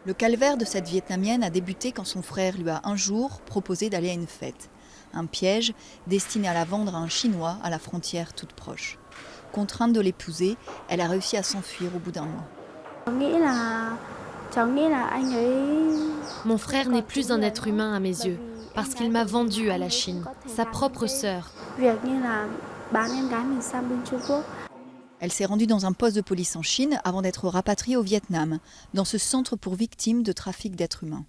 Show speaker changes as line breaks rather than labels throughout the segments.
Le calvaire de cette Vietnamienne a débuté quand son frère lui a un jour proposé d'aller à une fête. Un piège destiné à la vendre à un Chinois à la frontière toute proche. Contrainte de l'épouser, elle a réussi à s'enfuir au bout d'un mois.
Mon frère n'est plus un être humain à mes yeux, parce qu'il m'a vendue à la Chine, sa propre sœur.
Elle s'est rendue dans un poste de police en Chine avant d'être rapatriée au Vietnam, dans ce centre pour victimes de trafic d'êtres humains.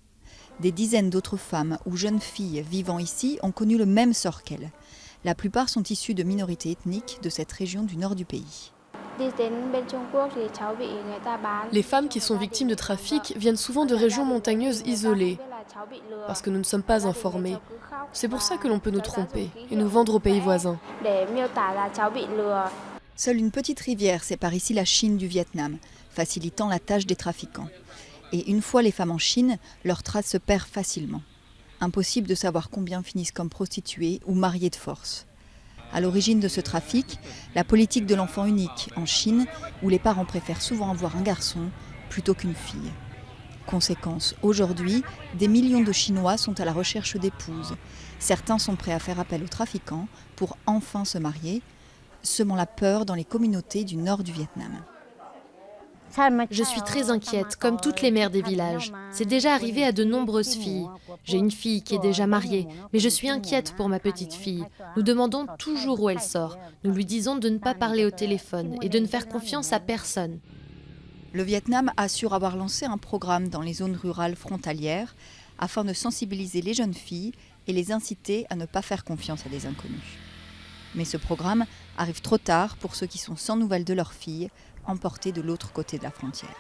Des dizaines d'autres femmes ou jeunes filles vivant ici ont connu le même sort qu'elle. La plupart sont issues de minorités ethniques de cette région du nord du pays.
Les femmes qui sont victimes de trafic viennent souvent de régions montagneuses isolées, parce que nous ne sommes pas informés. C'est pour ça que l'on peut nous tromper et nous vendre aux pays voisins.
Seule une petite rivière sépare ici la Chine du Vietnam, facilitant la tâche des trafiquants. Et une fois les femmes en Chine, leur trace se perd facilement. Impossible de savoir combien finissent comme prostituées ou mariées de force. À l'origine de ce trafic, la politique de l'enfant unique en Chine, où les parents préfèrent souvent avoir un garçon plutôt qu'une fille. Conséquence, aujourd'hui, des millions de Chinois sont à la recherche d'épouses. Certains sont prêts à faire appel aux trafiquants pour enfin se marier, semant la peur dans les communautés du nord du Vietnam.
Je suis très inquiète, comme toutes les mères des villages. C'est déjà arrivé à de nombreuses filles. J'ai une fille qui est déjà mariée, mais je suis inquiète pour ma petite fille. Nous demandons toujours où elle sort. Nous lui disons de ne pas parler au téléphone et de ne faire confiance à personne.
Le Vietnam assure avoir lancé un programme dans les zones rurales frontalières afin de sensibiliser les jeunes filles et les inciter à ne pas faire confiance à des inconnus. Mais ce programme arrive trop tard pour ceux qui sont sans nouvelles de leur fille, emportés de l'autre côté de la frontière.